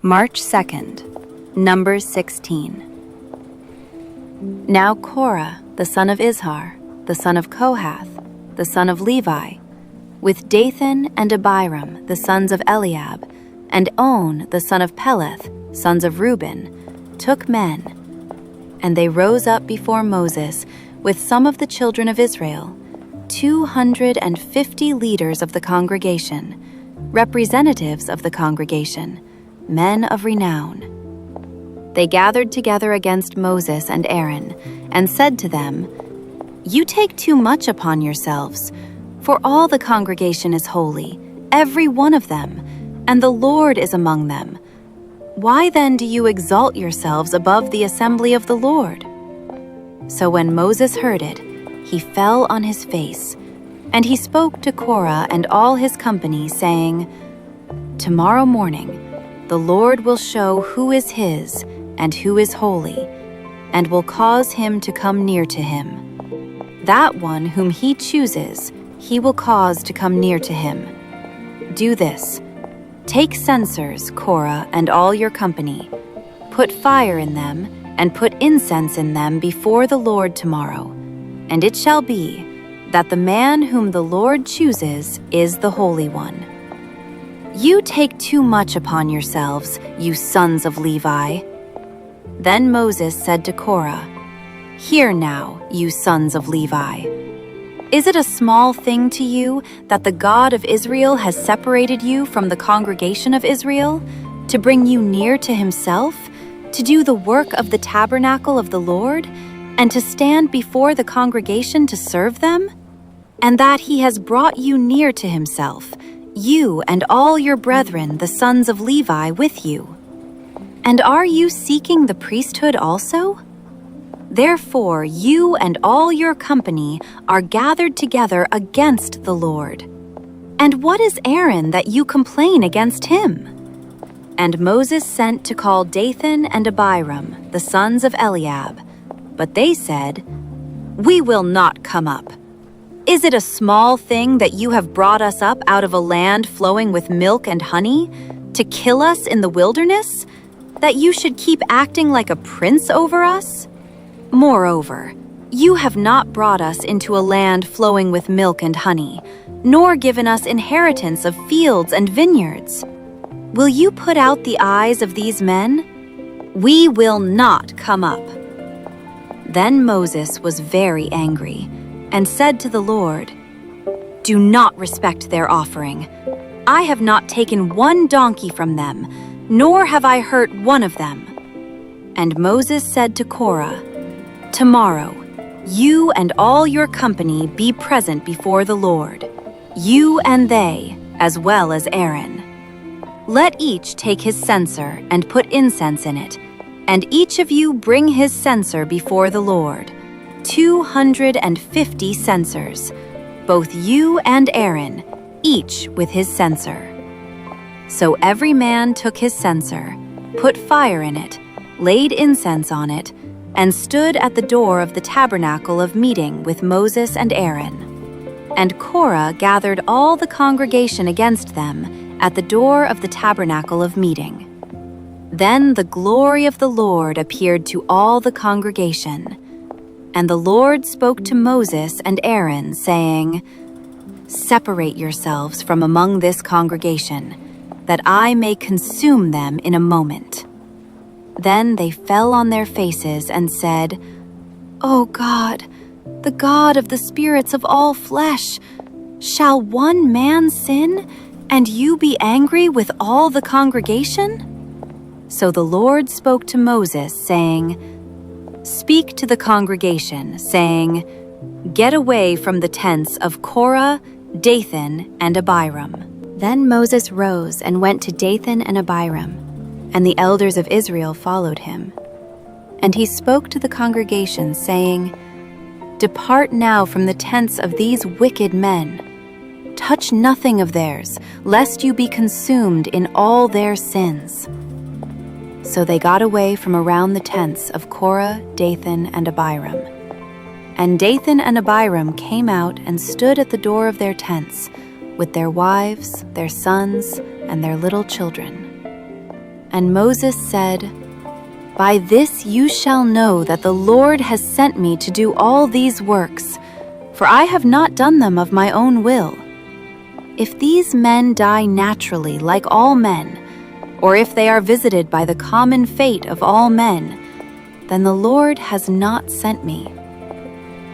March 2nd, Numbers 16. Now Korah, the son of Izhar, the son of Kohath, the son of Levi, with Dathan and Abiram, the sons of Eliab, and On, the son of Peleth, sons of Reuben, took men. And they rose up before Moses with some of the children of Israel, 250 leaders of the congregation, representatives of the congregation, men of renown. They gathered together against Moses and Aaron, and said to them, "You take too much upon yourselves, for all the congregation is holy, every one of them, and the Lord is among them. Why then do you exalt yourselves above the assembly of the Lord?" So when Moses heard it, he fell on his face, and he spoke to Korah and all his company, saying, "Tomorrow morning the Lord will show who is his and who is holy, and will cause him to come near to him. That one whom he chooses, he will cause to come near to him. Do this: take censers, Korah, and all your company. Put fire in them, and put incense in them before the Lord tomorrow. And it shall be that the man whom the Lord chooses is the Holy One. You take too much upon yourselves, you sons of Levi." Then Moses said to Korah, "Hear now, you sons of Levi. Is it a small thing to you that the God of Israel has separated you from the congregation of Israel, to bring you near to himself, to do the work of the tabernacle of the Lord, and to stand before the congregation to serve them? And that he has brought you near to himself, you and all your brethren, the sons of Levi, with you? And are you seeking the priesthood also? Therefore you and all your company are gathered together against the Lord. And what is Aaron that you complain against him?" And Moses sent to call Dathan and Abiram, the sons of Eliab. But they said, "We will not come up. Is it a small thing that you have brought us up out of a land flowing with milk and honey, to kill us in the wilderness, that you should keep acting like a prince over us? Moreover, you have not brought us into a land flowing with milk and honey, nor given us inheritance of fields and vineyards. Will you put out the eyes of these men? We will not come up." Then Moses was very angry, and said to the Lord, "Do not respect their offering. I have not taken one donkey from them, nor have I hurt one of them." And Moses said to Korah, "Tomorrow, you and all your company be present before the Lord, you and they, as well as Aaron. Let each take his censer and put incense in it, and each of you bring his censer before the Lord, 250 censers, both you and Aaron, each with his censer." So every man took his censer, put fire in it, laid incense on it, and stood at the door of the tabernacle of meeting with Moses and Aaron. And Korah gathered all the congregation against them at the door of the tabernacle of meeting. Then the glory of the Lord appeared to all the congregation. And the Lord spoke to Moses and Aaron, saying, "Separate yourselves from among this congregation, that I may consume them in a moment." Then they fell on their faces and said, "O God, the God of the spirits of all flesh, shall one man sin, and you be angry with all the congregation?" So the Lord spoke to Moses, saying, "Speak to the congregation, saying, 'Get away from the tents of Korah, Dathan, and Abiram.'" Then Moses rose and went to Dathan and Abiram, and the elders of Israel followed him. And he spoke to the congregation, saying, "Depart now from the tents of these wicked men. Touch nothing of theirs, lest you be consumed in all their sins." So they got away from around the tents of Korah, Dathan, and Abiram. And Dathan and Abiram came out and stood at the door of their tents, with their wives, their sons, and their little children. And Moses said, "By this you shall know that the Lord has sent me to do all these works, for I have not done them of my own will. If these men die naturally like all men, or if they are visited by the common fate of all men, then the Lord has not sent me.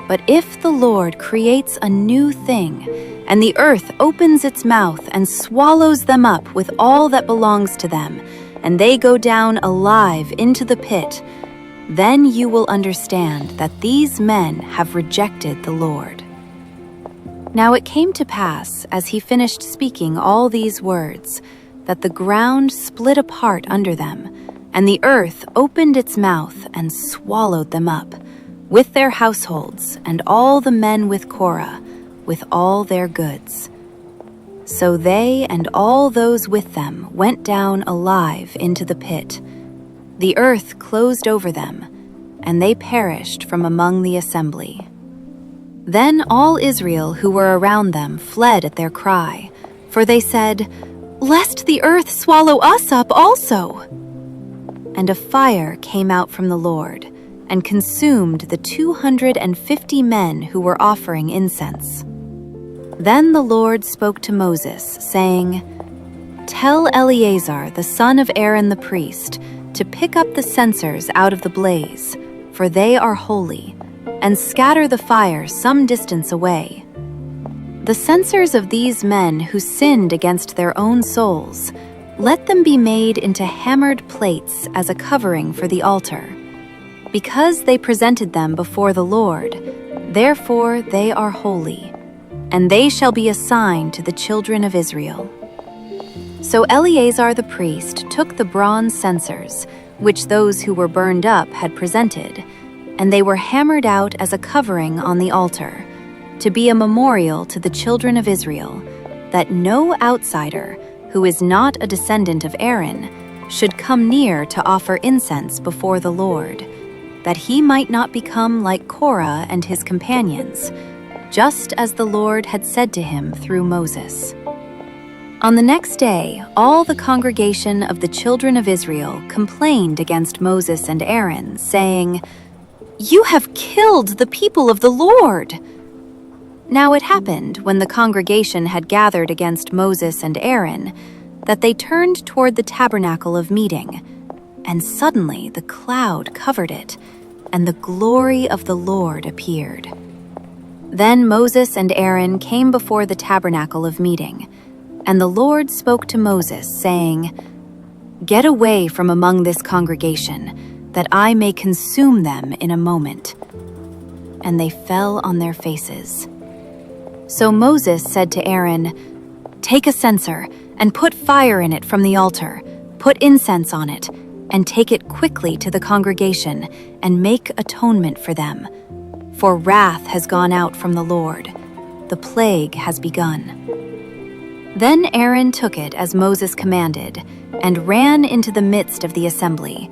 But if the Lord creates a new thing, and the earth opens its mouth and swallows them up with all that belongs to them, and they go down alive into the pit, then you will understand that these men have rejected the Lord." Now it came to pass, as he finished speaking all these words, that the ground split apart under them, and the earth opened its mouth and swallowed them up, with their households, and all the men with Korah, with all their goods. So they and all those with them went down alive into the pit. The earth closed over them, and they perished from among the assembly. Then all Israel who were around them fled at their cry, for they said, "Lest the earth swallow us up also." And a fire came out from the Lord, and consumed the 250 men who were offering incense. Then the Lord spoke to Moses, saying, "Tell Eleazar the son of Aaron the priest to pick up the censers out of the blaze, for they are holy, and scatter the fire some distance away. The censers of these men who sinned against their own souls, let them be made into hammered plates as a covering for the altar. Because they presented them before the Lord, therefore they are holy, and they shall be a sign to the children of Israel." So Eleazar the priest took the bronze censers, which those who were burned up had presented, and they were hammered out as a covering on the altar, to be a memorial to the children of Israel, that no outsider, who is not a descendant of Aaron, should come near to offer incense before the Lord, that he might not become like Korah and his companions, just as the Lord had said to him through Moses. On the next day, all the congregation of the children of Israel complained against Moses and Aaron, saying, "You have killed the people of the Lord." Now it happened, when the congregation had gathered against Moses and Aaron, that they turned toward the tabernacle of meeting, and suddenly the cloud covered it, and the glory of the Lord appeared. Then Moses and Aaron came before the tabernacle of meeting, and the Lord spoke to Moses, saying, "Get away from among this congregation, that I may consume them in a moment." And they fell on their faces. So Moses said to Aaron, "Take a censer, and put fire in it from the altar, put incense on it, and take it quickly to the congregation, and make atonement for them. For wrath has gone out from the Lord, the plague has begun." Then Aaron took it as Moses commanded, and ran into the midst of the assembly.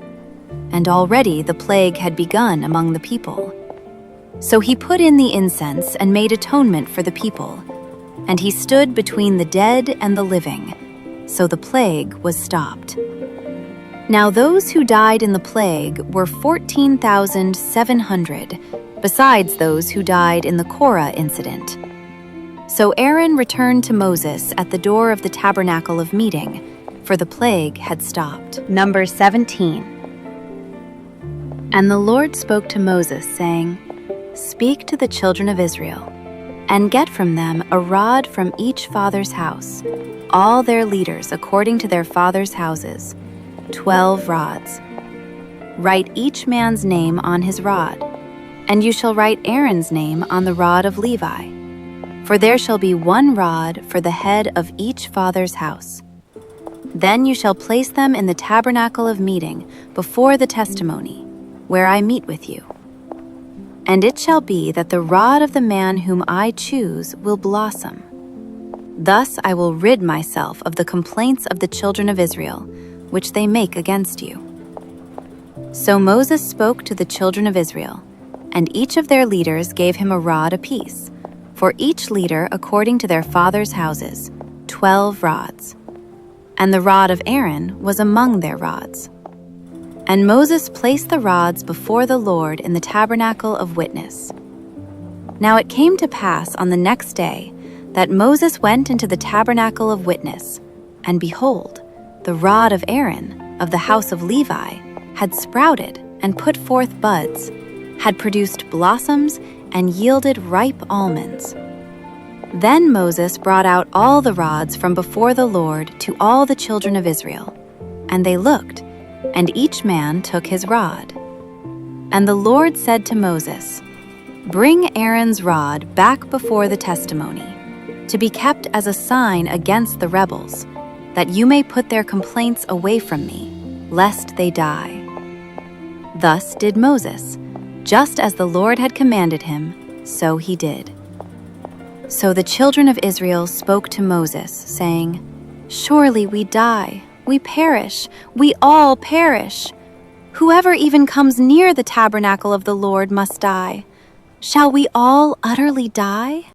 And already the plague had begun among the people. So he put in the incense and made atonement for the people, and he stood between the dead and the living, so the plague was stopped. Now those who died in the plague were 14,700, besides those who died in the Korah incident. So Aaron returned to Moses at the door of the tabernacle of meeting, for the plague had stopped. Number 17. And the Lord spoke to Moses, saying, "Speak to the children of Israel, and get from them a rod from each father's house, all their leaders according to their fathers' houses, 12 rods. Write each man's name on his rod, and you shall write Aaron's name on the rod of Levi. For there shall be one rod for the head of each father's house. Then you shall place them in the tabernacle of meeting before the testimony, where I meet with you. And it shall be that the rod of the man whom I choose will blossom. Thus I will rid myself of the complaints of the children of Israel, which they make against you." So Moses spoke to the children of Israel, and each of their leaders gave him a rod apiece, for each leader according to their fathers' houses, 12 rods. and the rod of Aaron was among their rods. And Moses placed the rods before the Lord in the tabernacle of witness. Now it came to pass on the next day that Moses went into the tabernacle of witness, and behold, the rod of Aaron of the house of Levi had sprouted and put forth buds, had produced blossoms and yielded ripe almonds. Then Moses brought out all the rods from before the Lord to all the children of Israel, and they looked, and each man took his rod. And the Lord said to Moses, "Bring Aaron's rod back before the testimony, to be kept as a sign against the rebels, that you may put their complaints away from me, lest they die." Thus did Moses, just as the Lord had commanded him, so he did. So the children of Israel spoke to Moses, saying, "Surely we die, we perish, we all perish. Whoever even comes near the tabernacle of the Lord must die. Shall we all utterly die?"